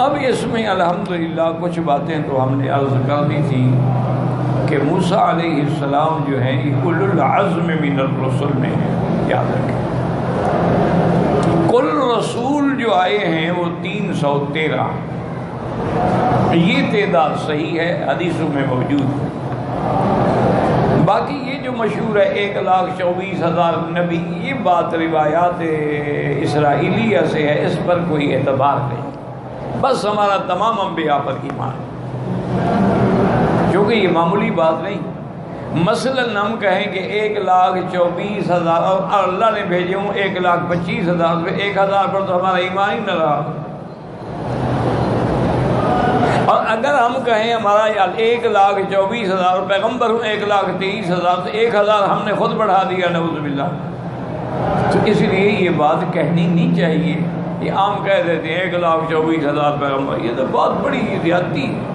اب اس میں الحمدللہ کچھ باتیں تو ہم نے عرض کر دی تھی کہ موسیٰ علیہ السلام جو ہیں یہ کل العزم من الرسل میں ہیں، یاد رکھیں کل رسول جو آئے ہیں وہ 313، یہ تعداد صحیح ہے، حدیثوں میں موجود ہے۔ باقی یہ جو مشہور ہے 1,24,000 نبی، یہ بات روایات اسرائیلیہ سے ہے، اس پر کوئی اعتبار نہیں، بس ہمارا تمام انبیاء پر ایمان، کیونکہ یہ معمولی بات نہیں۔ مثلاً ہم کہیں کہ 1,24,000 اور اللہ نے بھیجے ہوں 1,25,000 سے 1,000 پر تو ہمارا ایمان ہی نہ رہا۔ اور اگر ہم کہیں ہمارا 1,24,000 پیغمبر ہوں 1,23,000 سے 1,000 ہم نے خود بڑھا دیا، نعوذ باللہ، تو اس لیے یہ بات کہنی نہیں چاہیے۔ یہ عام کہہ دیتے ہیں 1,24,000 پیغمبر، یہ تو بہت بڑی زیادتی ہے۔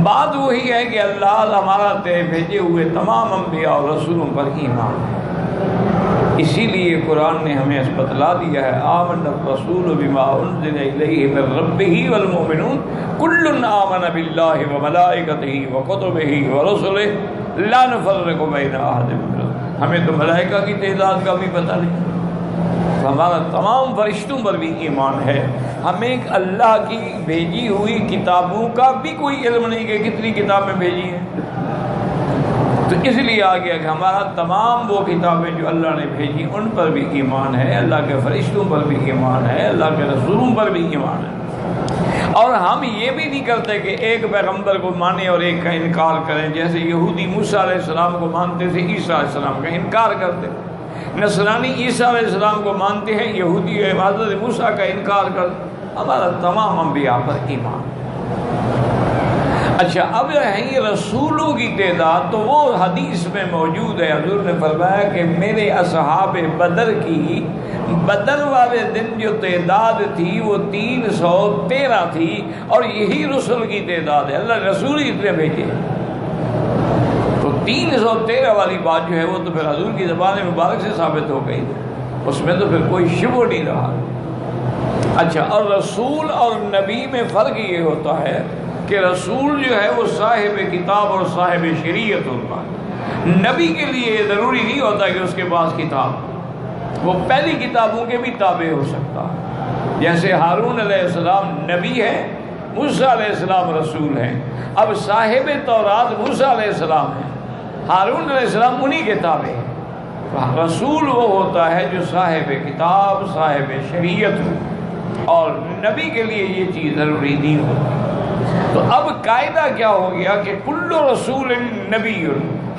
بات وہی ہے کہ اللہ ہمارا بھیجے ہوئے تمام انبیاء اور رسولوں پر ایمان ہے، اسی لیے قرآن نے ہمیں اس بتلا دیا ہے آمن الرسول بما انزل الیہ من ربہ والمؤمنون کل آمن باللہ وملائکتہ وکتبہ ورسلہ لا نفرق بین احد من رسلہ۔ ہمیں تو ملائکہ کی تعداد کا بھی پتہ نہیں، ہمارا تمام فرشتوں پر بھی ایمان ہے، ہمیں اللہ کی بھیجی ہوئی کتابوں کا بھی کوئی علم نہیں کہ کتنی کتابیں بھیجی ہیں، تو اس لیے آ گیا کہ ہمارا تمام وہ کتابیں جو اللہ نے بھیجی ان پر بھی ایمان ہے، اللہ کے فرشتوں پر بھی ایمان ہے، اللہ کے رسولوں پر بھی ایمان ہے۔ اور ہم یہ بھی نہیں کرتے کہ ایک پیغمبر کو مانیں اور ایک کا انکار کریں، جیسے یہودی موسیٰ علیہ السلام کو مانتے تھے، عیسیٰ علیہ السلام کا انکار کرتے، نصرانی عیسیٰ علیہ السلام کو مانتے ہیں، یہودی حضرت موسیٰ کا انکار کرتے۔ ہمارا تمام انبیاء پر ایمان۔ اچھا، اب رہی رسولوں کی تعداد، تو وہ حدیث میں موجود ہے، حضور نے فرمایا کہ میرے اصحاب بدر کی بدر والے دن جو تعداد تھی وہ 313 تھی، اور یہی رسول کی تعداد ہے، اللہ رسول ہی اتنے بھیجے، تو 313 والی بات جو ہے وہ تو پھر حضور کی زبان مبارک سے ثابت ہو گئی، اس میں تو پھر کوئی شبہ نہیں رہا۔ اچھا، اور رسول اور نبی میں فرق یہ ہوتا ہے کہ رسول جو ہے وہ صاحب کتاب اور صاحب شریعت ہوتا ہے، نبی کے لیے ضروری نہیں ہوتا کہ اس کے پاس کتاب، وہ پہلی کتابوں کے بھی تابع ہو سکتا ہے، جیسے ہارون علیہ السلام نبی ہے، موسیٰ علیہ السلام رسول ہیں۔ اب صاحب تورات موسیٰ علیہ السلام ہیں، ہارون علیہ السلام انہی کے تابع ہیں۔ رسول وہ ہوتا ہے جو صاحب کتاب، صاحب شریعت ہو، اور نبی کے لیے یہ چیز ضروری نہیں ہوتی۔ تو اب قاعدہ کیا ہو گیا کہ کل رسول نبی،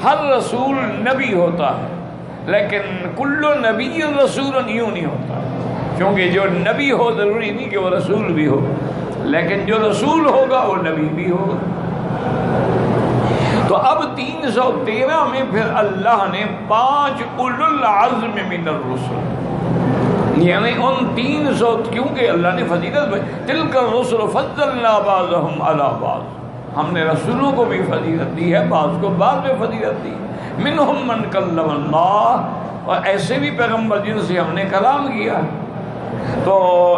ہر رسول نبی ہوتا ہے، لیکن کل نبی رسول یوں نہیں ہوتا، کیونکہ جو نبی ہو ضروری نہیں کہ وہ رسول بھی ہو، لیکن جو رسول ہوگا وہ نبی بھی ہوگا۔ تو اب 313 میں پھر اللہ نے 5 اولو العزم من الرسل، یعنی ان 300، کیونکہ اللہ نے فضیلت میں تلک الرسل فضلنا بعضهم علی بعض، ہم نے رسولوں کو بھی فضیلت دی ہے، بعض کو بعض میں فضیلت دی، منہم من کلم اللہ، اور ایسے بھی پیغمبر جن سے ہم نے کلام کیا۔ تو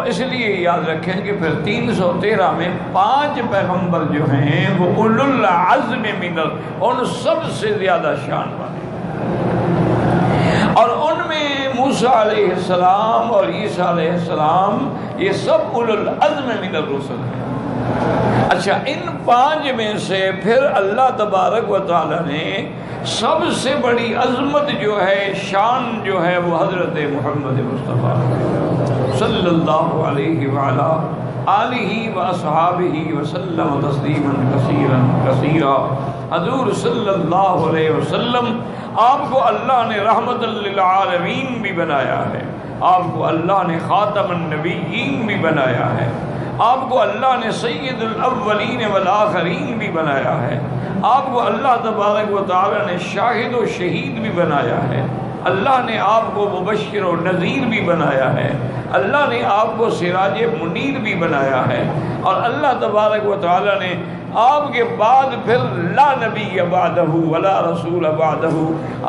اس لیے یاد رکھیں کہ پھر 313 میں 5 پیغمبر جو ہیں وہ اولو العزم من ان سب سے زیادہ شان والے، اور ان میں موسیٰ علیہ السلام اور عیسیٰ علیہ السلام یہ سب اولو العزم من الرسل ہیں۔ اچھا، ان 5 میں سے پھر اللہ تبارک و تعالی نے سب سے بڑی عظمت جو ہے، شان جو ہے، وہ حضرت محمد مصطفیٰ صلی اللہ علیہ وعلا آلہ واصحابہ وسلم تسلیما کثیرا کثیرا۔ حضور صلی اللہ علیہ وسلم، آپ کو اللہ نے رحمت للعالمین بھی بنایا ہے، آپ کو اللہ نے خاتم النبیین بھی بنایا ہے، آپ کو اللہ نے سید الاولین والآخرین بھی بنایا ہے، آپ کو اللہ تبارک و تعالی نے شاہد و شہید بھی بنایا ہے، اللہ نے آپ کو مبشر و نذیر بھی بنایا ہے، اللہ نے آپ کو سراج منیر بھی بنایا ہے، اور اللہ تبارک و تعالیٰ نے آپ کے بعد پھر لا نبی بعدہ ولا رسول بعدہ،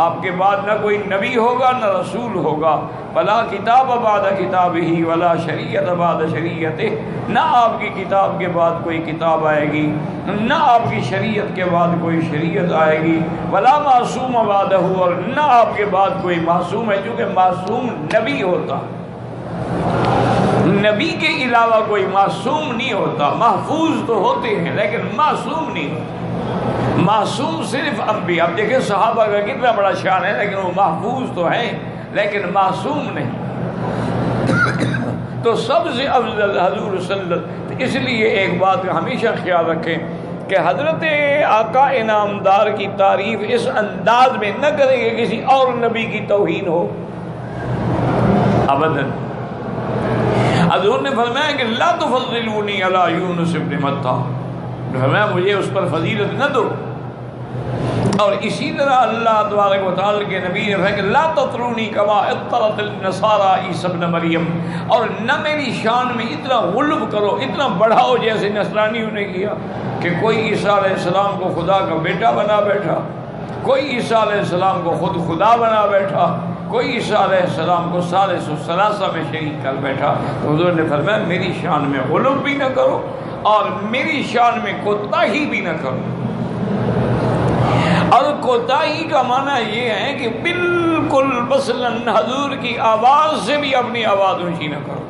آپ کے بعد نہ کوئی نبی ہوگا نہ رسول ہوگا، ولا کتاب بعد کتابہ ولا شریعت بعد شریعتہ، نہ آپ کی کتاب کے بعد کوئی کتاب آئے گی، نہ آپ کی شریعت کے بعد کوئی شریعت آئے گی، ولا معصوم بعدہ، اور نہ آپ کے بعد کوئی معصوم ہے، چونکہ معصوم نبی ہوتا، نبی کے علاوہ کوئی معصوم نہیں ہوتا، محفوظ تو ہوتے ہیں لیکن معصوم نہیں ہوتا، معصوم صرف انبیاء۔ اب دیکھیں صحابہ کا کتنا بڑا شان ہے، لیکن وہ محفوظ تو ہیں لیکن معصوم نہیں۔ تو سب سے افضل حضور صلی اللہ علیہ وسلم، اس لیے ایک بات کا ہمیشہ خیال رکھیں کہ حضرت آقا انعامدار کی تعریف اس انداز میں نہ کریں کہ کسی اور نبی کی توہین ہو، ابداً۔ حضور نے فرمایا کہ لا تفضلونی علی یونس بن متی، فرمایا مجھے اس پر فضیلت نہ دو، اور اسی طرح اللہ تبارک و تعالی کے نبی نے فرمایا کہ لا تطرونی کما اطرت النصارى عیسی ابن مریم، اور نہ میری شان میں اتنا غلب کرو، اتنا بڑھاؤ جیسے نصرانیوں نے کیا کہ کوئی عیسیٰ علیہ السلام کو خدا کا بیٹا بنا بیٹھا، کوئی عیسیٰ علیہ السلام کو خود خدا بنا بیٹھا، کوئی عیسیٰ علیہ السلام کو ثالث و ثلاثہ میں شریک کر بیٹھا۔ تو حضور نے فرمایا میری شان میں غلو بھی نہ کرو اور میری شان میں کوتاہی بھی نہ کرو۔ اور کوتاہی کا معنی یہ ہے کہ بالکل مثلاً حضور کی آواز سے بھی اپنی آواز اونچی نہ کرو۔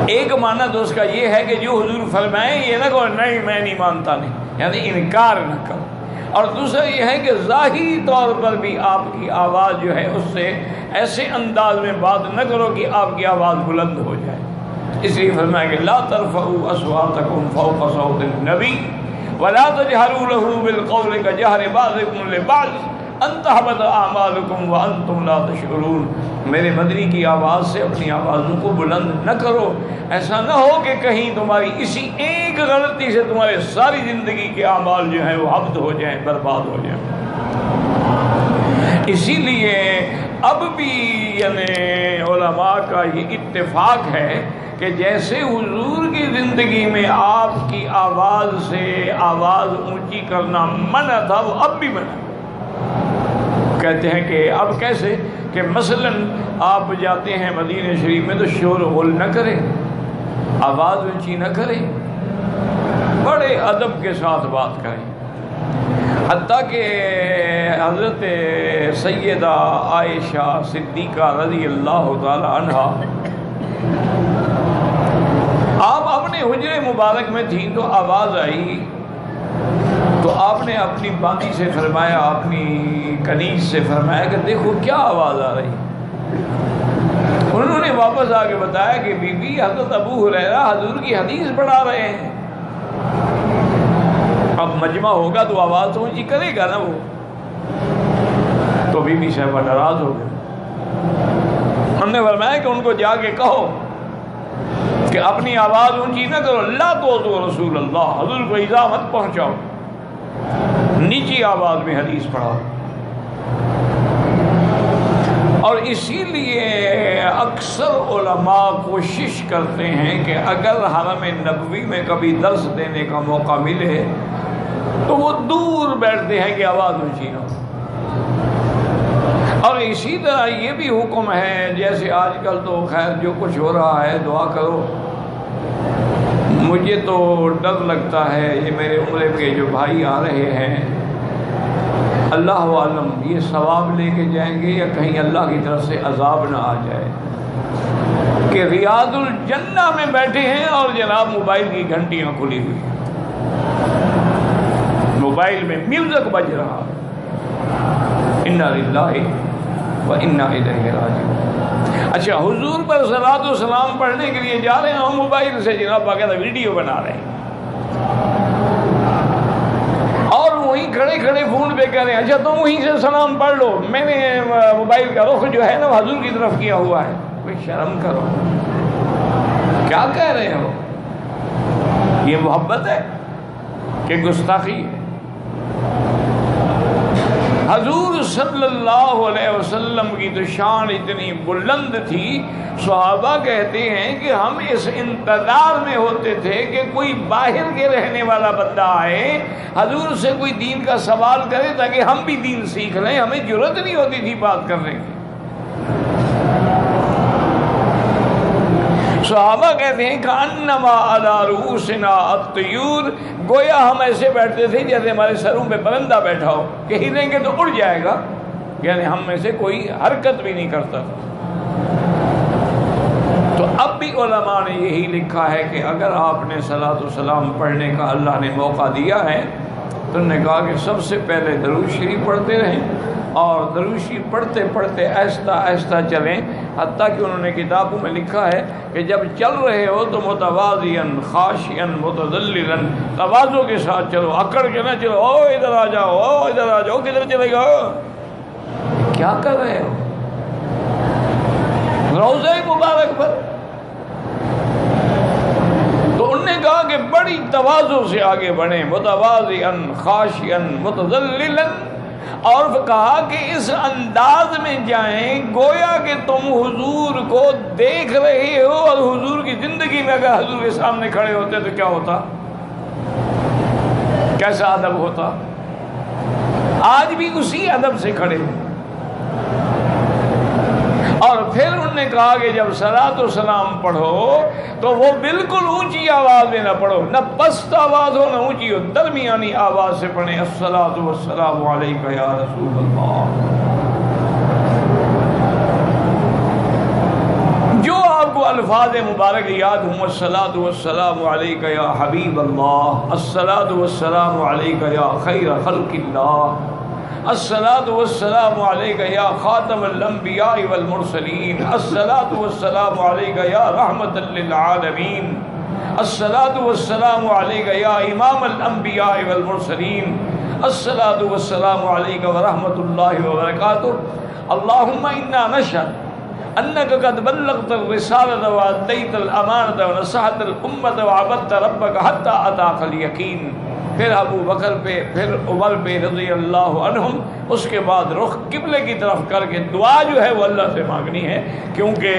ایک معنی تو اس کا یہ ہے کہ جو حضور فرمائے یہ نہ کہو نہیں میں نہیں مانتا نہیں، یعنی انکار نہ کرو، اور دوسرا یہ ہے کہ ظاہری طور پر بھی آپ کی آواز جو ہے اس سے ایسے انداز میں بات نہ کرو کہ آپ کی آواز بلند ہو جائے۔ اس لیے فرمایا کہ لا ترفعوا اصواتکم فوق صوت النبی ولا تجهروا له بالقول كجهر بعضكم لبعض ان تحبط اعمالكم وانتم لا تشعرون، میرے مدنی کی آواز سے اپنی آوازوں کو بلند نہ کرو، ایسا نہ ہو کہ کہیں تمہاری اسی ایک غلطی سے تمہارے ساری زندگی کے اعمال جو ہیں وہ حبط ہو جائیں، برباد ہو جائیں۔ اسی لیے اب بھی یعنی علماء کا یہ اتفاق ہے کہ جیسے حضور کی زندگی میں آپ کی آواز سے آواز اونچی کرنا منع تھا، وہ اب بھی منع۔ کہتے ہیں کہ اب کیسے کہ مثلاً آپ جاتے ہیں مدینہ شریف میں تو شور غل نہ کریں، آواز اونچی نہ کریں، بڑے ادب کے ساتھ بات کریں، حتیٰ کہ حضرت سیدہ عائشہ صدیقہ رضی اللہ تعالی عنہا آپ اپنے حجرے مبارک میں تھیں تو آواز آئی تو آپ نے اپنی باندی سے فرمایا، اپنی کنیز سے فرمایا کہ دیکھو کیا آواز آ رہی۔ انہوں نے واپس آ کے بتایا کہ بی بی حضرت ابو ہریرہ حضور کی حدیث پڑھا رہے ہیں، اب مجمع ہوگا تو آواز تو اونچی کرے گا نا وہ۔ تو بی بی صاحبہ ناراض ہو گئے، ہم نے فرمایا کہ ان کو جا کے کہو کہ اپنی آواز اونچی نہ کرو، لا تو رسول اللہ، حضور کو ایذا مت پہنچاؤ، نیچی آواز میں حدیث پڑھاؤ۔ اور اسی لیے اکثر علماء کوشش کرتے ہیں کہ اگر حرم نبوی میں کبھی درس دینے کا موقع ملے تو وہ دور بیٹھتے ہیں کہ آواز اونچی نہ ہو۔ اور اسی طرح یہ بھی حکم ہے، جیسے آج کل تو خیر جو کچھ ہو رہا ہے دعا کرو، مجھے تو ڈر لگتا ہے یہ میرے عمرے کے جو بھائی آ رہے ہیں اللہ عالم یہ ثواب لے کے جائیں گے یا کہیں اللہ کی طرف سے عذاب نہ آ جائے کہ ریاض الجنہ میں بیٹھے ہیں اور جناب موبائل کی گھنٹیاں کھلی ہوئی ہیں، موبائل میں میوزک بج رہا، انا للہ و انا الیہ راجعون۔ اچھا حضور پر صلاۃ و سلام پڑھنے کے لیے جا رہے ہیں اور موبائل سے جناب باقاعدہ ویڈیو بنا رہے ہیں، اور وہیں کھڑے کھڑے فون پہ کہہ رہے ہیں اچھا تم وہیں سے سلام پڑھ لو، میں نے موبائل کا رخ جو ہے نا حضور کی طرف کیا ہوا ہے۔ کوئی شرم کرو، کیا کہہ رہے ہو؟ یہ محبت ہے کہ گستاخی ہے؟ حضور صلی اللہ علیہ وسلم کی تو شان اتنی بلند تھی، صحابہ کہتے ہیں کہ ہم اس انتظار میں ہوتے تھے کہ کوئی باہر کے رہنے والا بندہ آئے، حضور سے کوئی دین کا سوال کرے تاکہ ہم بھی دین سیکھ لیں، ہمیں جرأت نہیں ہوتی تھی بات کرنے کی۔ صحابہ کہتے ہیں کأنما علی رؤوسنا الطیور، گویا ہم ایسے بیٹھتے تھے جیسے ہمارے سروں پہ پرندہ بیٹھا ہو کہ ہلیں گے تو اڑ جائے گا، یعنی ہم میں سے کوئی حرکت بھی نہیں کرتا تھا۔ تو اب بھی علماء نے یہی لکھا ہے کہ اگر آپ نے صلاۃ و سلام پڑھنے کا اللہ نے موقع دیا ہے تو انہوں نے کہا کہ سب سے پہلے درود شریف پڑھتے رہیں، اور درود شریف پڑھتے پڑھتے آہستہ آہستہ چلیں، حتیٰ کہ انہوں نے کتابوں میں لکھا ہے کہ جب چل رہے ہو تو متواضعاً خاشعاً متذللاً، تواضع کے ساتھ چلو، اکڑ کے نہ چلو، او ادھر آ جاؤ، او ادھر آ جاؤ، کدھر چلے گا، کیا کر رہے ہو روضہ مبارک پر؟ تو انہوں نے کہا کہ بڑی تواضع سے آگے بڑھیں، متواضعاً خاشعاً متذللاً، اور کہا کہ اس انداز میں جائیں گویا کہ تم حضور کو دیکھ رہے ہو، اور حضور کی زندگی میں اگر حضور کے سامنے کھڑے ہوتے تو کیا ہوتا، کیسا ادب ہوتا؟ آج بھی اسی ادب سے کھڑے ہیں۔ اور پھر انہوں نے کہا کہ جب صلاۃ و سلام پڑھو تو وہ بالکل اونچی آواز میں نہ پڑھو، نہ پست آواز ہو نہ اونچی ہو، درمیانی آواز سے پڑھیں، الصلاۃ والسلام علیک یا رسول اللہ۔ جو آپ کو الفاظ مبارک یاد ہوں، الصلاۃ والسلام علیک یا حبیب اللہ، الصلاۃ والسلام علیک یا خیر خلق اللہ، الصلاۃ والسلام علیک یا خاتم الانبیاء والمرسلین، الصلاۃ والسلام علیک یا رحمت للعالمین، الصلاۃ والسلام علیک یا امام الانبیاء والمرسلین، الصلاۃ والسلام علیک ورحمۃ اللہ وبرکاتہ، اللہم انا نشہد انک قد بلغت الرسالۃ وادیت الامانۃ ونصحت الامۃ وعبدت ربک حتی اتاک الیقین۔ پھر ابو بکر پہ، پھر عمر پہ رضی اللہ عنہم، اس کے بعد رخ قبلے کی طرف کر کے دعا جو ہے وہ اللہ سے مانگنی ہے، کیونکہ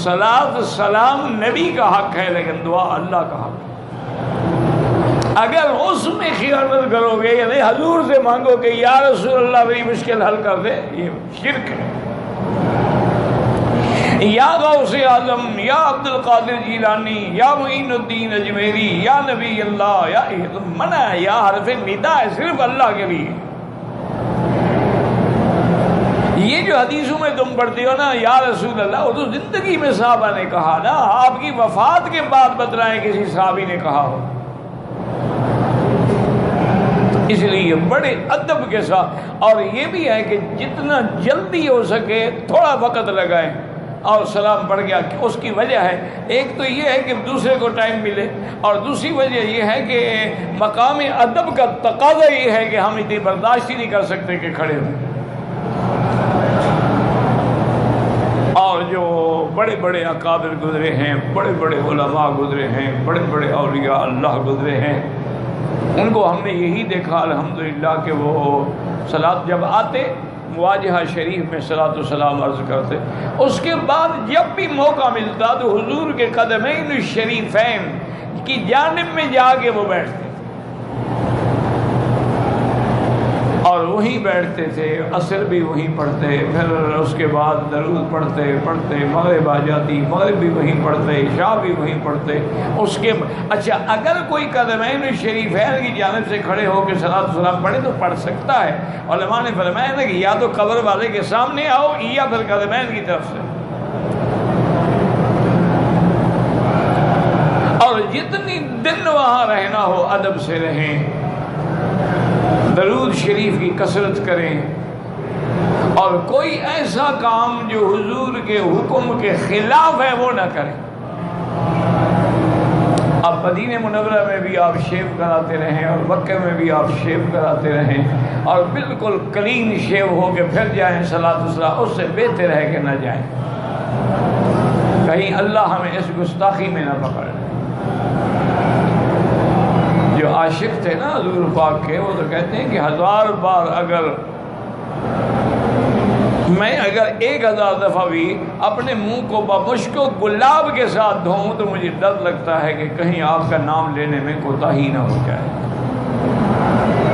صلاۃ سلام نبی کا حق ہے لیکن دعا اللہ کا حق ہے۔ اگر اس میں خیانت کرو گے، یعنی حضور سے مانگو کہ یا رسول اللہ میری مشکل حل کر دے، یہ شرک ہے۔ یا غوث اعظم، یا عبد القادر جیلانی، یا معین الدین اجمیری، یا نبی اللہ، یا منع ہے، یا حرف ندا ہے صرف اللہ کے لیے۔ یہ جو حدیثوں میں تم پڑھتے ہو نا یا رسول اللہ، وہ تو زندگی میں صحابہ نے کہا نا، آپ کی وفات کے بعد بتلائیں کسی صحابی نے کہا ہو۔ اس لیے بڑے ادب کے ساتھ، اور یہ بھی ہے کہ جتنا جلدی ہو سکے تھوڑا وقت لگائیں اور سلام پڑھ گیا، اس کی وجہ ہے ایک تو یہ ہے کہ دوسرے کو ٹائم ملے، اور دوسری وجہ یہ ہے کہ مقام ادب کا تقاضا یہ ہے کہ ہم اتنی برداشت ہی نہیں کر سکتے کہ کھڑے ہوں۔ اور جو بڑے بڑے اکابر گزرے ہیں، بڑے بڑے علماء گزرے ہیں، بڑے بڑے اولیاء اللہ گزرے ہیں، ان کو ہم نے یہی دیکھا الحمدللہ کہ وہ صلاۃ جب آتے مواجہہ شریف میں صلاۃ و سلام عرض کرتے، اس کے بعد جب بھی موقع ملتا تو حضور کے قدمین الشریفین کی جانب میں جا کے وہ بیٹھتے اور وہیں بیٹھتے تھے، عصر بھی وہیں پڑھتے، پھر اس کے بعد درود پڑھتے پڑھتے مغرب آ جاتی، مغرب بھی وہیں پڑھتے، عشاء بھی وہیں پڑھتے۔ اس کے اچھا اگر کوئی قدمین الشریفین کی جانب سے کھڑے ہو کے صلاۃ و سلام پڑھے تو پڑھ سکتا ہے۔ علماء نے فرمایا نا کہ یا تو قبر والے کے سامنے آؤ یا پھر قدمین کی طرف سے، اور جتنی دن وہاں رہنا ہو ادب سے رہیں، درود شریف کی کثرت کریں، اور کوئی ایسا کام جو حضور کے حکم کے خلاف ہے وہ نہ کریں۔ اب مدینہ منورہ میں بھی آپ شیو کراتے رہیں اور مکہ میں بھی آپ شیو کراتے رہیں، اور بالکل کلین شیو ہو کے پھر جائیں صلاۃ و سلام، اس سے بہتر ہے کہ نہ جائیں، کہیں اللہ ہمیں اس گستاخی میں نہ پکڑ لے۔ جو عاشق تھے نا حضور پاک کے، وہ تو کہتے ہیں کہ 1000 بار اگر میں اگر 1000 دفعہ بھی اپنے منہ کو بمشک و گلاب کے ساتھ دھوؤں تو مجھے ڈر لگتا ہے کہ کہیں آپ کا نام لینے میں کوتاہی نہ ہو جائے،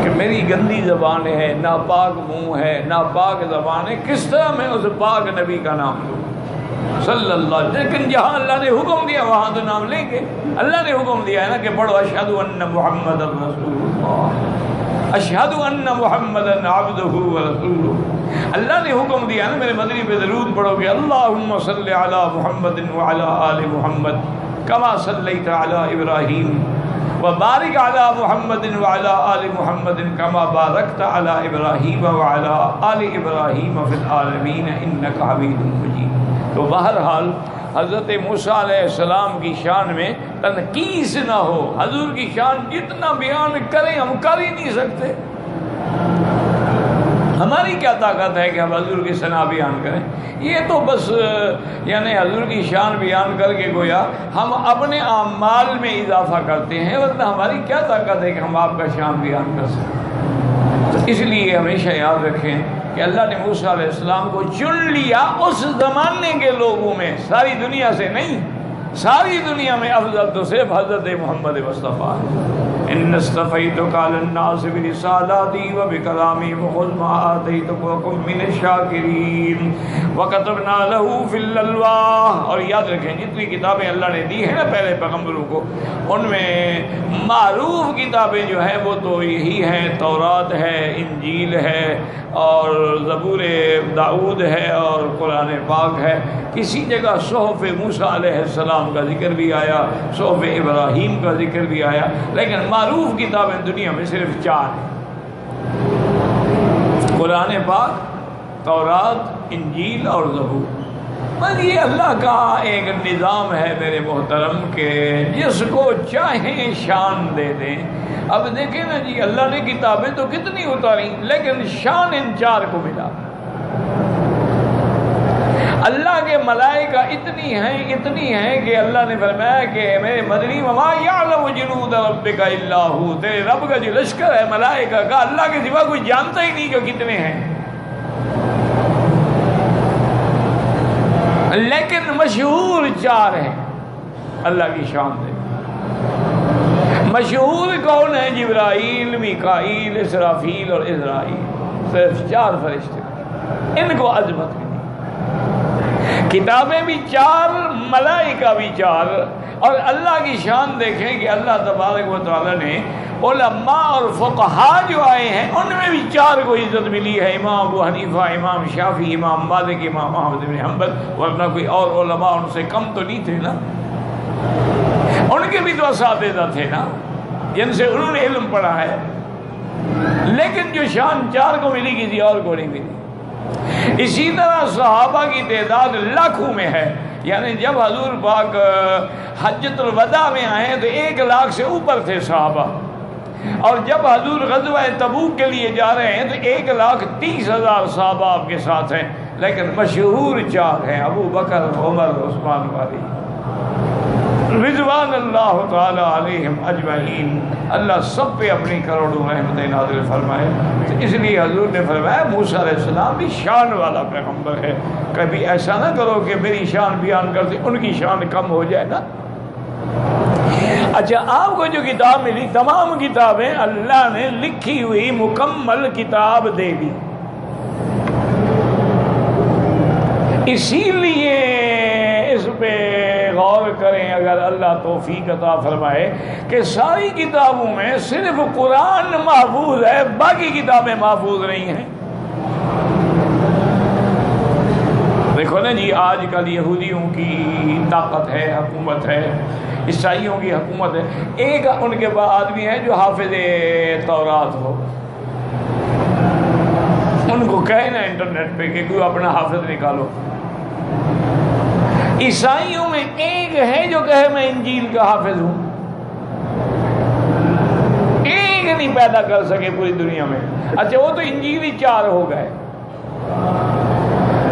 کہ میری گندی زبان ہے، ناپاک منہ ہے، ناپاک زبان ہے، کس طرح میں اس پاک نبی کا نام لوں صلی اللہ علیہ وسلم۔ لیکن جہاں اللہ نے حکم دیا وہاں تو نام لیں گے۔ اللہ نے حکم دیا ہے نا کہ پڑھو اشہد ان محمد رسول اللہ، اشہد ان محمد عبدہ ورسولہ۔ اللہ نے حکم دیا نا میرے مدنی پہ درود پڑھو کہ اللہم صلی علی محمد وعلی آل محمد کما صلیت علی ابراہیم وبارک علی محمد وعلی آل محمد کما بارکت علی ابراہیم وعلی آل ابراہیم فی العالمین انک حمید مجید۔ تو بہرحال حضرت موسیٰ علیہ السلام کی شان میں تنقیص نہ ہو، حضور کی شان جتنا بیان کریں ہم کر ہی نہیں سکتے۔ ہماری کیا طاقت ہے کہ ہم حضور کی ثنا بیان کریں؟ یہ تو بس یعنی حضور کی شان بیان کر کے گویا ہم اپنے اعمال میں اضافہ کرتے ہیں، ورنہ ہماری کیا طاقت ہے کہ ہم آپ کا شان بیان کر سکیں۔ تو اس لیے ہمیشہ یاد رکھیں کہ اللہ نے موسیٰ علیہ السلام کو چن لیا اس زمانے کے لوگوں میں، ساری دنیا سے نہیں۔ ساری دنیا میں افضل تو صرف حضرت محمد مصطفیٰ ہے۔ ان اصطفیتک علی الناس برسالاتی وبکلامی فخذ ما آتیتک وکن من الشاکرین وکتبنا لہ فی الالواح۔ اور یاد رکھیں جتنی کتابیں اللہ نے دی ہیں نا پہلے پیغمبروں کو، ان میں معروف کتابیں جو ہیں وہ تو یہی ہیں، تورات ہے، انجیل ہے اور زبور داؤد ہے اور قرآن پاک ہے۔ کسی جگہ صحف موسیٰ علیہ السلام کا ذکر بھی آیا، صحف ابراہیم کا ذکر بھی آیا، لیکن معروف کتابیں دنیا میں صرف 4 ہیں: قرآن پاک، تورات، انجیل اور زبور۔ بس یہ اللہ کا ایک نظام ہے میرے محترم کہ جس کو چاہیں شان دے دیں۔ اب دیکھیں نا جی، اللہ نے کتابیں تو کتنی اتاری لیکن شان ان 4 کو ملا۔ اللہ کے ملائکہ اتنی ہیں کہ اللہ نے فرمایا کہ میرے مدنی وما یعلم جنود ربک الا ھو، تیرے رب کا جو لشکر ہے ملائکہ کا، اللہ کے سوا کوئی جانتا ہی نہیں کہ کتنے ہیں، لیکن مشہور 4 ہیں اللہ کی شان دے۔ مشہور کون ہیں؟ جبرائیل، میکائیل، اسرافیل اور اسرائیل، صرف 4 فرشتے، ان کو عظمت ملی۔ کتابیں بھی 4، ملائکہ بھی 4، اور اللہ کی شان دیکھیں کہ اللہ تبارک و تعالی نے علماء اور فقہاء جو آئے ہیں ان میں بھی 4 کو عزت ملی ہے، امام ابو حنیفہ، امام شافعی، امام مالک، امام احمد بن حنبل، ورنہ کوئی اور علماء ان سے کم تو نہیں تھے نا، ان کے بھی تو اساتذہ تھے نا جن سے انہوں نے علم پڑھا ہے، لیکن جو شان 4 کو ملی کسی اور کو نہیں ملی۔ اسی طرح صحابہ کی تعداد لاکھوں میں ہے، یعنی جب حضور پاک حجۃ الوداع میں آئے تو 1 لاکھ سے اوپر تھے صحابہ، اور جب حضور غزوہ تبوک کے لیے جا رہے ہیں تو 1,30,000 صحابہ آپ کے ساتھ ہیں، لیکن مشہور 4 ہیں: ابو بکر، عمر، عثمان والی رضوان اللہ تعالی علیہم اجمعین۔ اللہ سب پہ اپنی کروڑوں رحمتیں نازل فرمائے۔ تو اس لیے حضور نے فرمایا موسیٰ علیہ السلام بھی شان والا پیغمبر ہے، کبھی ایسا نہ کرو کہ میری شان بیان کرتے ان کی شان کم ہو جائے نا۔ اچھا، آپ کو جو کتاب ملی، تمام کتابیں اللہ نے لکھی ہوئی مکمل کتاب دے دی، اسی لیے اس پہ غور کریں اگر اللہ توفیق عطا فرمائے کہ ساری کتابوں میں صرف قرآن محفوظ ہے، باقی کتابیں محفوظ نہیں ہیں۔ دیکھو نا جی، آج کل یہودیوں کی طاقت ہے، حکومت ہے، عیسائیوں کی حکومت ہے، ایک ان کے بعد آدمی ہے جو حافظ تورات ہو، ان کو کہے نا انٹرنیٹ پہ کہ کوئی اپنا حافظ نکالو۔ عیسائیوں میں ایک ہے جو کہے میں انجیل کا حافظ ہوں، ایک نہیں پیدا کر سکے پوری دنیا میں۔ اچھا، وہ تو انجیل ہی 4 ہو گئے،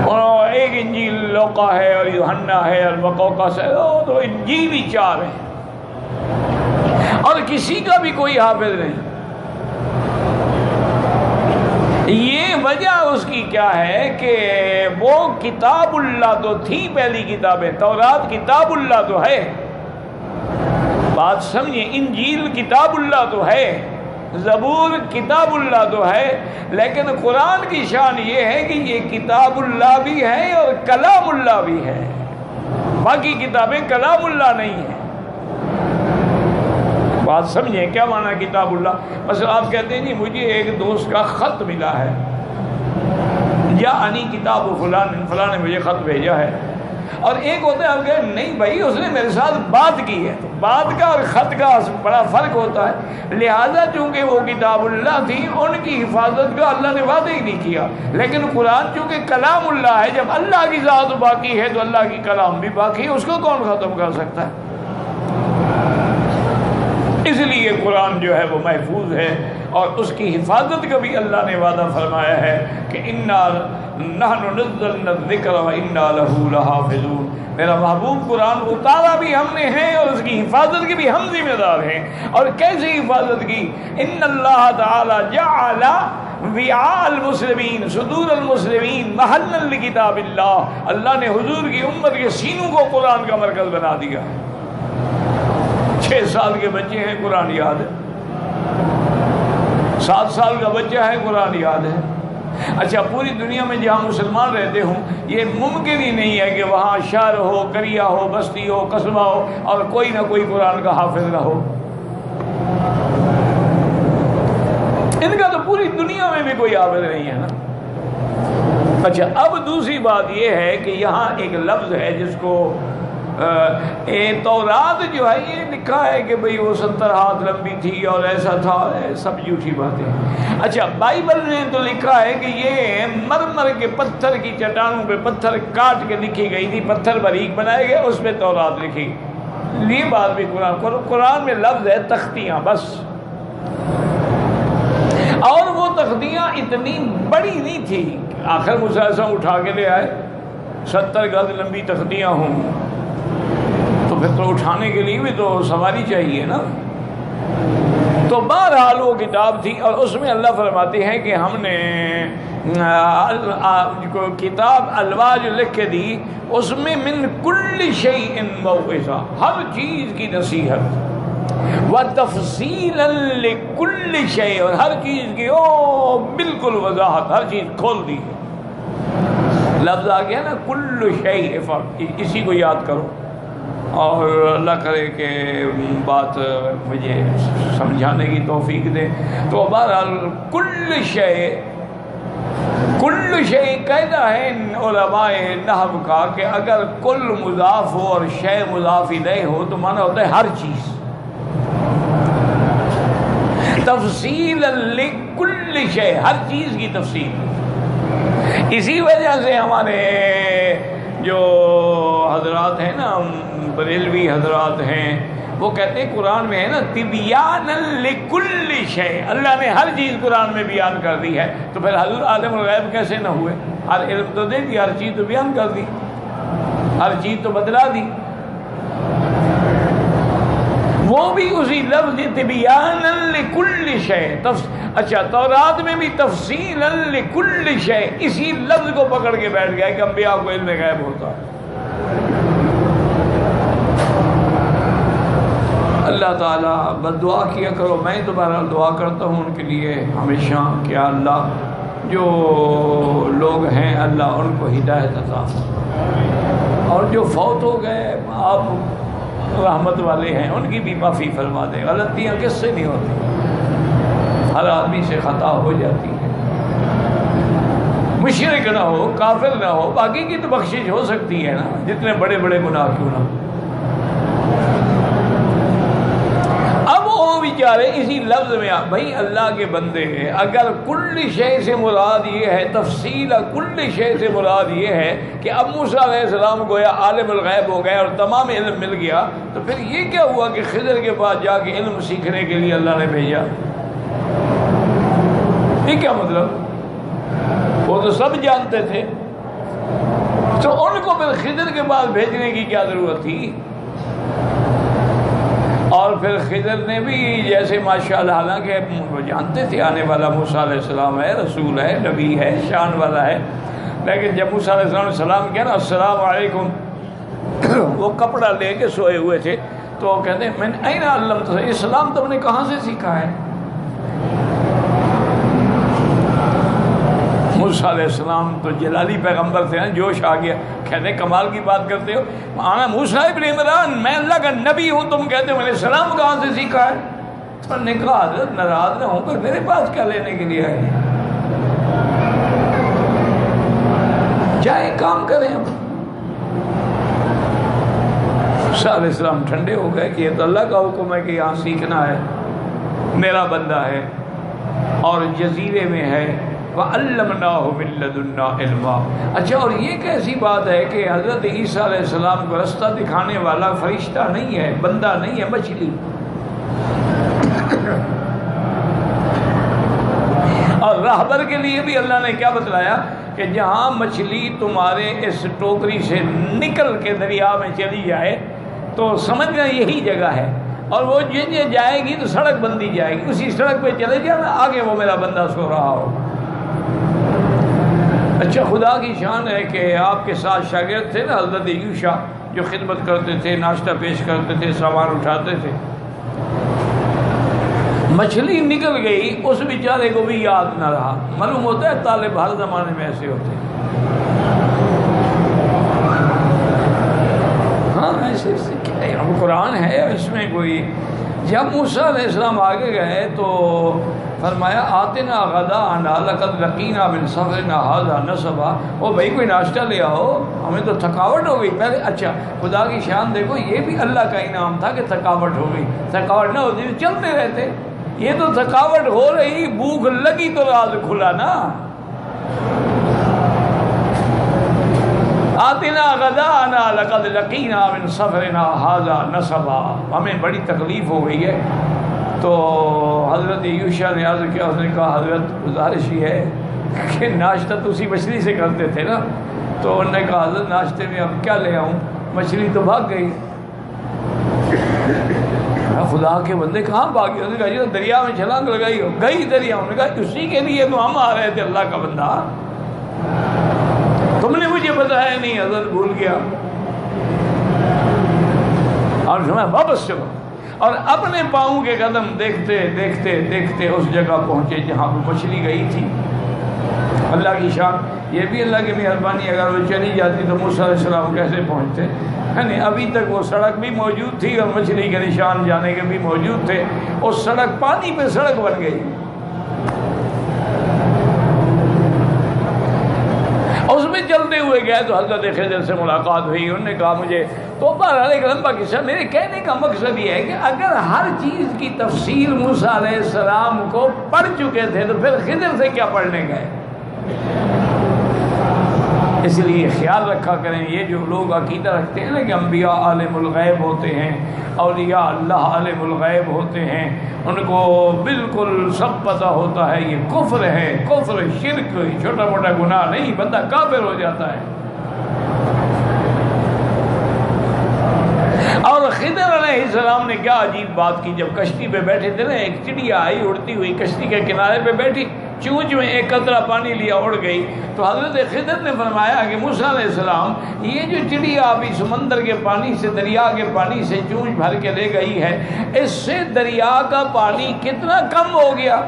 اور ایک انجیل لوقا ہے اور یوحنا ہے اور مقوقس ہے، وہ تو انجیل ہی 4 ہیں، اور کسی کا بھی کوئی حافظ نہیں۔ یہ وجہ اس کی کیا ہے کہ وہ کتاب اللہ تو تھی پہلی کتابیں، تورات کتاب اللہ تو ہے، بات سمجھیں، انجیل کتاب اللہ تو ہے، زبور کتاب اللہ تو ہے، لیکن قرآن کی شان یہ ہے کہ یہ کتاب اللہ بھی ہے اور کلام اللہ بھی ہے، باقی کتابیں کلام اللہ نہیں ہیں۔ بات سمجھیں کیا معنی کتاب اللہ؟ مثلا آپ کہتے ہیں جی مجھے ایک دوست کا خط ملا ہے، یا انی کتاب فلان، فلاں نے مجھے خط بھیجا ہے، اور ایک ہوتا ہے آپ کہیں نہیں بھائی اس نے میرے ساتھ بات کی ہے، تو بات کا اور خط کا بڑا فرق ہوتا ہے، لہذا چونکہ وہ کتاب اللہ تھی ان کی حفاظت کا اللہ نے وعدہ ہی نہیں کیا، لیکن قرآن چونکہ کلام اللہ ہے، جب اللہ کی ذات باقی ہے تو اللہ کی کلام بھی باقی ہے، اس کو کون ختم کر سکتا ہے؟ اس لیے قرآن جو ہے وہ محفوظ ہے، اور اس کی حفاظت کا بھی اللہ نے وعدہ فرمایا ہے کہ انا نحن نزلنا الذکر وانا لہ لحافظون، میرا محبوب قرآن اتارا بھی ہم نے ہے اور اس کی حفاظت کی بھی ہم ذمہ دار ہیں۔ اور کیسے حفاظت کی؟ ان اللہ تعالی جعل وعاء المسلمین صدور المسلمین محلا لکتاب اللہ، اللہ نے حضور کی امت کے سینوں کو قرآن کا مرکز بنا دیا۔ 6 سال کے بچے ہیں قرآن یاد ہے، 7 سال کا بچہ ہے قرآن یاد ہے۔ اچھا پوری دنیا میں جہاں مسلمان رہتے ہوں یہ ممکن ہی نہیں ہے کہ وہاں شہر ہو، قریہ ہو، بستی ہو، قصبہ ہو اور کوئی نہ کوئی قرآن کا حافظ نہ ہو۔ ان کا تو پوری دنیا میں بھی کوئی حافظ نہیں ہے نا۔ اچھا اب دوسری بات یہ ہے کہ یہاں ایک لفظ ہے جس کو تورات جو ہے یہ لکھا ہے کہ بھئی وہ 70 ہاتھ لمبی تھی اور ایسا تھا، سب جھوٹی باتیں۔ اچھا بائبل نے تو لکھا ہے کہ یہ مرمر کے پتھر کی چٹانوں پہ پتھر کاٹ کے لکھی گئی تھی، پتھر باریک بنائے گئے، اس پہ تورات لکھی۔ یہ بات بھی قرآن میں لفظ ہے تختیاں بس، اور وہ تختیاں اتنی بڑی نہیں تھی، آخر مسلسل اٹھا کے لے آئے، 70 گز لمبی تختیاں ہوں تو پھر تو اٹھانے کے لیے بھی تو سواری چاہیے نا۔ تو بہرحال وہ کتاب تھی، اور اس میں اللہ فرماتے ہیں کہ ہم نے کتاب الواح جو لکھ کے دی اس میں من کل شیء موعظہ، ہر چیز کی نصیحت، وتفصیلا لکل شیء، اور ہر چیز کی بالکل وضاحت، ہر چیز کھول دی۔ لفظ آ گیا نا کل شیء، اسی کو یاد کرو، اور اللہ کرے کہ بات مجھے سمجھانے کی توفیق دے۔ تو بہرحال کل شیء قاعدہ ہے علماء نحو کا کہ اگر کل مضاف ہو اور شیء مضاف الیہ ہو تو معنی ہوتا ہے ہر چیز، تفصیل لکل شیء، ہر چیز کی تفصیل۔ اسی وجہ سے ہمارے جو حضرات ہیں نا، بریلوی حضرات ہیں، وہ کہتے ہیں قرآن میں ہے نا تبیان لکل شیء، اللہ نے ہر چیز قرآن میں بیان کر دی ہے، تو پھر حضور عالم الغیب کیسے نہ ہوئے؟ ہر علم تو دے دی، ہر چیز تو بیان کر دی، ہر چیز تو بتلا دی۔ وہ بھی اسی لفظ تبیان لکل شیء، اچھا تورات میں بھی تفصیلا لکل شیء، اسی لفظ کو پکڑ کے بیٹھ گیا کہ انبیاء کو علم غیب ہوتا ہے۔ اللہ تعالیٰ بس دعا کیا کرو، میں تو بہرحال دعا کرتا ہوں ان کے لیے ہمیشہ کہ اللہ جو لوگ ہیں اللہ ان کو ہدایت عطا، اور جو فوت ہو گئے آپ رحمت والے ہیں ان کی بھی معافی فرما دیں۔ غلطیاں کس سے نہیں ہوتی، ہر آدمی سے خطا ہو جاتی ہے، مشرک نہ ہو، کافر نہ ہو، باقی کی تو بخشش ہو سکتی ہے نا، جتنے بڑے بڑے گناہ کیوں نہ۔ اب وہ بیچارے اسی لفظ میں بھائی اللہ کے بندے، اگر کل شے سے مراد یہ ہے، تفصیل کل شے سے مراد یہ ہے کہ اب موسیٰ علیہ السلام گویا عالم الغیب ہو گئے اور تمام علم مل گیا، تو پھر یہ کیا ہوا کہ خضر کے پاس جا کے علم سیکھنے کے لیے اللہ نے بھیجا؟ یہ کیا مطلب؟ وہ تو سب جانتے تھے، تو ان کو پھر خضر کے پاس بھیجنے کی کیا ضرورت تھی؟ اور پھر خضر نے بھی جیسے ماشاءاللہ، حالانکہ وہ جانتے تھے آنے والا موسیٰ علیہ السلام ہے، رسول ہے، نبی ہے، شان والا ہے، لیکن جب موسیٰ علیہ السلام نے سلام کیا نا السلام علیکم، وہ کپڑا لے کے سوئے ہوئے تھے، تو وہ کہتے ہیں میں این علمت، اسلام تم نے کہاں سے سیکھا ہے؟ موسیٰ علیہ السلام تو جلالی پیغمبر تھے نا، جوش آ گیا، کہتے ہیں کمال کی بات کرتے ہو، میں موسیٰ ابن عمران، میں اللہ کا نبی ہوں، تم کہتے ہو میں نے سلام کہاں سے سیکھا ہے؟ تو نے کہا حضرت ناراض نہ ہوں کر میرے پاس کیا لینے کے لیے آئے، جائیں کام کریں۔ موسیٰ علیہ السلام ٹھنڈے ہو گئے کہ یہ تو اللہ کا حکم ہے کہ یہاں سیکھنا ہے، میرا بندہ ہے اور جزیرے میں ہے، وَعَلَّمْنَاهُ مِن لَّدُنَّا عِلْمًا۔ اچھا، اور یہ کیسی بات ہے کہ حضرت عیسیٰ علیہ السلام کو رستہ دکھانے والا فرشتہ نہیں ہے، بندہ نہیں ہے، مچھلی۔ اور راہبر کے لیے بھی اللہ نے کیا بتلایا کہ جہاں مچھلی تمہارے اس ٹوکری سے نکل کے دریا میں چلی جائے تو سمجھنا یہی جگہ ہے، اور وہ جن جائے گی تو سڑک بندی جائے گی، اسی سڑک پہ چلے جانا، آگے وہ میرا بندہ سو رہا ہو۔ اچھا، خدا کی شان ہے کہ آپ کے ساتھ شاگرد تھے نا حضرت یوشع، جو خدمت کرتے تھے، ناشتہ پیش کرتے تھے، سامان اٹھاتے تھے، مچھلی نکل گئی، اس بیچارے کو بھی یاد نہ رہا۔ معلوم ہوتا ہے طالب ہر زمانے میں ایسے ہوتے ہیں، ہاں ایسے اب قرآن ہے اس میں کوئی۔ جب موسیٰ علیہ السلام آگے گئے تو فرمایا آتنا غداءنا لقد لقینا من سفرنا ھذا نصبا، او بھائی کوئی ناشتہ لے آؤ، ہمیں تو تھکاوٹ ہو گئی پہلے۔ اچھا، خدا کی شان دیکھو، یہ بھی اللہ کا انعام تھا کہ تھکاوٹ ہو گئی، تھکاوٹ نہ ہوتی تو چلتے رہتے، یہ تو تھکاوٹ ہو رہی، بھوک لگی تو راز کھلا نا۔ آتنا غداءنا لقد لقینا من سفرنا ھذا نصبا، ہمیں بڑی تکلیف ہو گئی ہے۔ تو حضرت یوشع نے عرض کیا، اس نے کہا حضرت گزارش یہ ہے کہ ناشتہ تو اسی مچھلی سے کرتے تھے نا، تو انہوں نے کہا حضرت ناشتے میں اب کیا لے آؤں، مچھلی تو بھاگ گئی۔ خدا کے بندے کہاں بھاگی؟ انہوں نے کہا یہ دریا میں چھلانگ لگائی ہو گئی دریا۔ انہوں نے کہا اسی کے لیے تو ہم آ رہے تھے اللہ کا بندہ، تم نے مجھے بتایا نہیں۔ حضرت بھول گیا اور میں واپس چلو، اور اپنے پاؤں کے قدم دیکھتے دیکھتے دیکھتے اس جگہ پہنچے جہاں وہ مچھلی گئی تھی۔ اللہ کی شان، یہ بھی اللہ کی مہربانی، اگر وہ چلی جاتی تو موسیٰ علیہ السلام کیسے پہنچتے؟ یعنی ابھی تک وہ سڑک بھی موجود تھی اور مچھلی کے نشان جانے کے بھی موجود تھے، اس سڑک پانی پہ سڑک بن گئی۔ اس میں چلتے ہوئے گئے تو حضرت خضر سے ملاقات ہوئی، انہوں نے کہا مجھے تو بہرحال ایک لمبا قصہ۔ میرے کہنے کا مقصد یہ ہے کہ اگر ہر چیز کی تفصیل موسیٰ علیہ السلام کو پڑھ چکے تھے تو پھر خضر سے کیا پڑھنے گئے؟ اس لیے خیال رکھا کریں، یہ جو لوگ عقیدہ رکھتے ہیں نا کہ انبیاء عالم الغیب ہوتے ہیں، اولیاء اللہ عالم الغیب ہوتے ہیں، ان کو بالکل سب پتہ ہوتا ہے، یہ کفر ہے، کفر شرک، چھوٹا موٹا گناہ نہیں، بندہ کافر ہو جاتا ہے۔ اور خضر علیہ السلام نے کیا عجیب بات کی، جب کشتی پہ بیٹھے تھے نا، ایک چڑیا آئی اڑتی ہوئی کشتی کے کنارے پہ بیٹھی، چونچ میں ایک قطرہ پانی لیا اڑ گئی، تو حضرت خضر نے فرمایا کہ موسیٰ علیہ السلام یہ جو چڑیا ابھی سمندر کے پانی سے، دریا کے پانی سے چونچ بھر کے لے گئی ہے، اس سے دریا کا پانی کتنا کم ہو گیا؟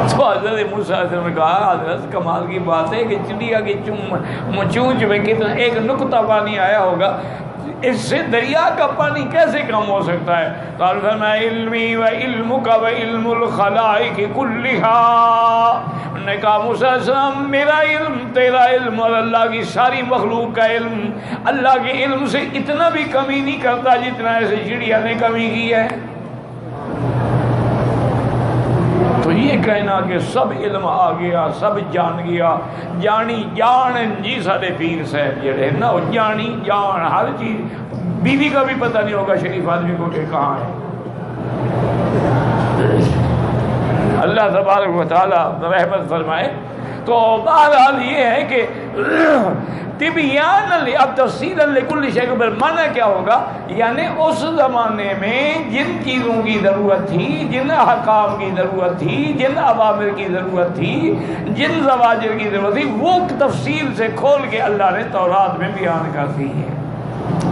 تو حضرت موسیٰ علیہ السلام نے کہا حضرت کمال کی بات ہے کہ چڑیا کی چونچ میں کتنا ایک نقطہ پانی آیا ہوگا، اس سے دریا کا پانی کیسے کم ہو سکتا ہے؟ تو فرمایا علمی و علمک و علم الخلائق کلھا، انہوں نے کہا موسیٰ علیہ السلام میرا علم، تیرا علم اور اللہ کی ساری مخلوق کا علم اللہ کے علم سے اتنا بھی کمی نہیں کرتا جتنا ایسے چڑیا نے کمی کی ہے۔ تو یہ کہنا کہ سب علم آ گیا، سب جان گیا، جانی جان جی سارے پیر صاحب جڑے نا، وہ جانی جان ہر چیز، بیوی کا بھی پتہ نہیں ہوگا شریف آدمی کو کہ کہاں ہے۔ اللہ تبارک و تعالی رحمت فرمائے۔ تو بہرحال یہ ہے کہ تبیان اب تفصیلا لکل شیء، معنی کیا ہوگا؟ یعنی اس زمانے میں جن چیزوں کی ضرورت تھی، جن احکام کی ضرورت تھی، جن اوامر کی ضرورت تھی، جن زواجر کی ضرورت تھی، وہ تفصیل سے کھول کے اللہ نے تورات میں بیان کر دی ہے۔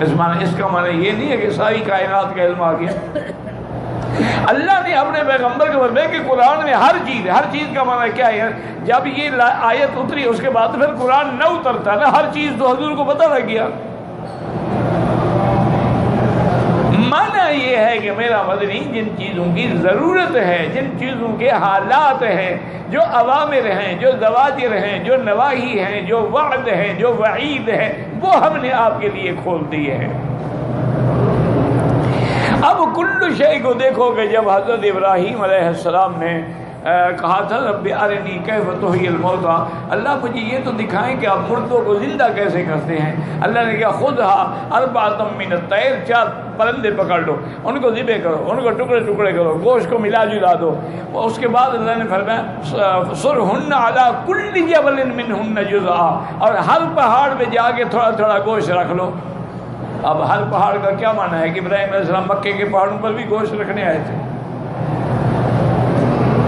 اس کا معنی یہ نہیں ہے کہ ساری کائنات کا علم آ گیا۔ اللہ نے اپنے پیغمبر کو فرمایا کہ قرآن میں ہر چیز کا معنی کیا ہے؟ جب یہ آیت اتری اس کے بعد پھر قرآن نہ اترتا نا، ہر چیز تو حضور کو پتہ لگ گیا۔ معنی یہ ہے کہ میرا مدنی جن چیزوں کی ضرورت ہے، جن چیزوں کے حالات ہیں، جو اوامر ہیں، جو زواجر ہیں، جو نواہی ہیں، جو وعد ہیں، جو وعید ہے، وہ ہم نے آپ کے لیے کھول دیے ہیں۔ اب کل شے کو دیکھو کہ جب حضرت ابراہیم علیہ السلام نے کہا تھا رب ارنی کیف تحیی الموتیٰ، اللہ مجھے یہ تو دکھائیں کہ آپ مردوں کو زندہ کیسے کرتے ہیں۔ اللہ نے کہا خذھا اربعۃ من الطیر، 4 پرندے پکڑ لو، ان کو ذبح کرو، ان کو ٹکڑے ٹکڑے کرو، گوشت کو ملا جلا دو۔ اس کے بعد اللہ نے فرمایا سرہن علی کل جبل منہن جزءا، اور ہر پہاڑ پہ جا کے تھوڑا تھوڑا گوشت رکھ لو۔ اب ہر پہاڑ کا کیا معنی ہے کہ ابراہیم علیہ السلام مکے کے پہاڑوں پر بھی گوشت رکھنے آئے تھے؟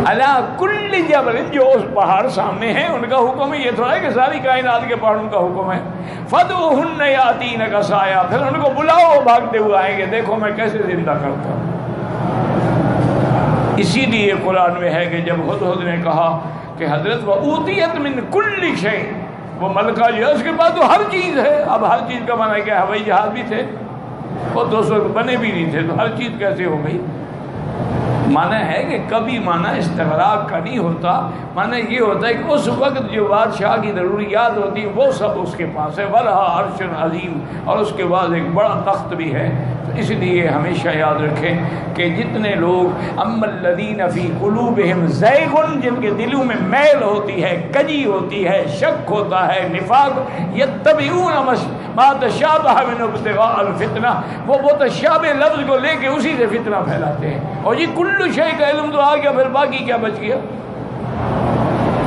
علی کل جبل، جو اس پہاڑ سامنے ہیں ان کا حکم ہے، یہ تھوڑا ہے کہ ساری کائنات کے پہاڑوں کا حکم ہے۔ فدعوہن یاتینک سعیا، پھر ان کو بلاؤ، بھاگتے ہوئے آئیں گے، دیکھو میں کیسے زندہ کرتا ہوں۔ اسی لیے قرآن میں ہے کہ جب ہدہد نے کہا کہ حضرت وَأُوتِیَتْ مِن كُلِّ شَيْءٍ، وہ ملکہ جو ہے اس کے بعد تو ہر چیز ہے۔ اب ہر چیز کا معنی کیا؟ ہوائی جہاز بھی تھے، وہ 200 بنے بھی نہیں تھے، تو ہر چیز کیسے ہو گئی؟ معنی ہے کہ کبھی معنی استغراق کا نہیں ہوتا، معنی یہ ہوتا ہے کہ اس وقت جو بادشاہ کی ضروریات ہوتی ہیں وہ سب اس کے پاس ہے۔ وَلَهَا عَرْشٌ عَظِيمٌ، اور اس کے بعد ایک بڑا تخت بھی ہے۔ تو اس لیے ہمیشہ یاد رکھیں کہ جتنے لوگ اَمَّا الَّذِينَ فِي قُلُوبِهِمْ زَيْغٌ، جن کے دلوں میں میل ہوتی ہے، کجی ہوتی ہے، شک ہوتا ہے، نفاق، يَتَّبِعُونَ مَا تَشَابَهَ مِنْهُ ابْتِغَاءَ الْفِتْنَةِ، وہ متشابہ لفظ کو لے کے اسی سے فتنہ پھیلاتے ہیں۔ اور یہ کل شے کا علم تو آ گیا، پھر باقی کیا بچ گیا؟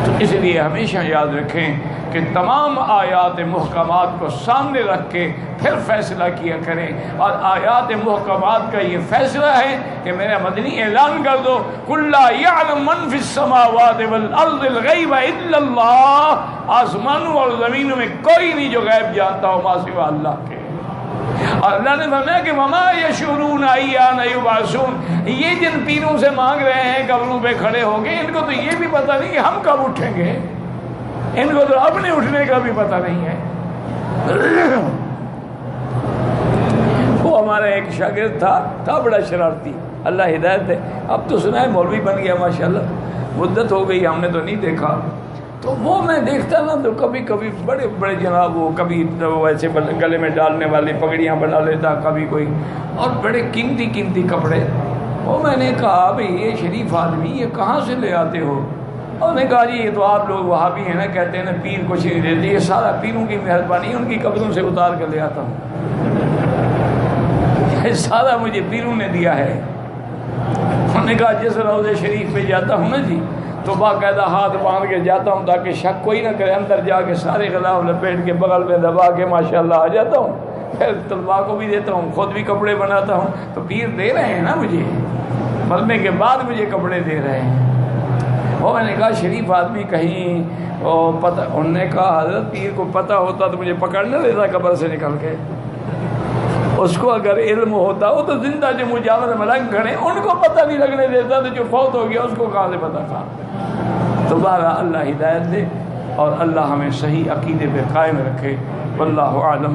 تو اس لیے ہمیشہ یاد رکھیں کہ تمام آیات محکمات کو سامنے رکھ کے پھر فیصلہ کیا کریں، اور آیات محکمات کا یہ فیصلہ ہے کہ میرا مدنی اعلان کر دو قُلْ لَا يَعْلَمُ مَنْ فِي السَّمَاوَاتِ وَالْأَرْضِ الْغَيْبَ إِلَّا اللَّهُ، آسمانوں اور زمینوں میں کوئی نہیں جو غیب جانتا ہو ما سوا اللہ کے۔ اور اللہ نے فرمایا کہ وَمَا يَشْعُرُونَ أَيَّانَ يُبْعَثُونَ، یہ جن پیروں سے مانگ رہے ہیں قبروں پہ کھڑے ہو گے، ان کو تو یہ بھی پتہ نہیں کہ ہم کب اٹھیں گے، ان کو تو اپنے اٹھنے کا بھی پتہ نہیں ہے۔ وہ ہمارا ایک شاگرد تھا بڑا شرارتی، اللہ ہدایت دے، اب تو سنا ہے مولوی بن گیا ماشاءاللہ، مدت ہو گئی ہم نے تو نہیں دیکھا۔ تو وہ میں دیکھتا نا تو کبھی کبھی بڑے بڑے جناب، وہ کبھی ویسے گلے میں ڈالنے والی پگڑیاں بنا لیتا، کبھی کوئی، اور بڑے قیمتی کپڑے۔ وہ میں نے کہا بھئی یہ شریف آدمی یہ کہاں سے لے آتے ہو؟ اور نے کہا جی یہ تو آپ لوگ وہابی ہیں نا، کہتے ہیں نا پیر کچھ نہیں دیتے، یہ سارا پیروں کی مہربانی، ان کی قبروں سے اتار کر لے آتا ہوں، یہ سارا مجھے پیروں نے دیا ہے۔ انہوں نے کہا جس روضے شریف پہ جاتا ہوں نا جی، تو باقاعدہ ہاتھ باندھ کے جاتا ہوں تاکہ شک کوئی نہ کرے، اندر جا کے سارے غلاف لپیٹ کے بغل میں دبا کے ماشاءاللہ آ جاتا ہوں، پھر طلباء کو بھی دیتا ہوں، خود بھی کپڑے بناتا ہوں۔ تو پیر دے رہے ہیں نا مجھے، مرنے کے بعد مجھے کپڑے دے رہے ہیں۔ وہ میں نے کہا شریف آدمی کہیں پتہ، انہوں نے کہا حضرت پیر کو پتہ ہوتا تو مجھے پکڑ نہ لیتا قبر سے نکل کے، اس کو اگر علم ہوتا وہ تو زندہ جو مجاور ملنگ کھڑے ان کو پتہ نہیں لگنے دیتا، تو جو فوت ہو گیا اس کو کہاں سے پتہ تھا؟ تو بہرحال اللہ ہدایت دے اور اللہ ہمیں صحیح عقیدے پہ قائم رکھے، واللہ اعلم۔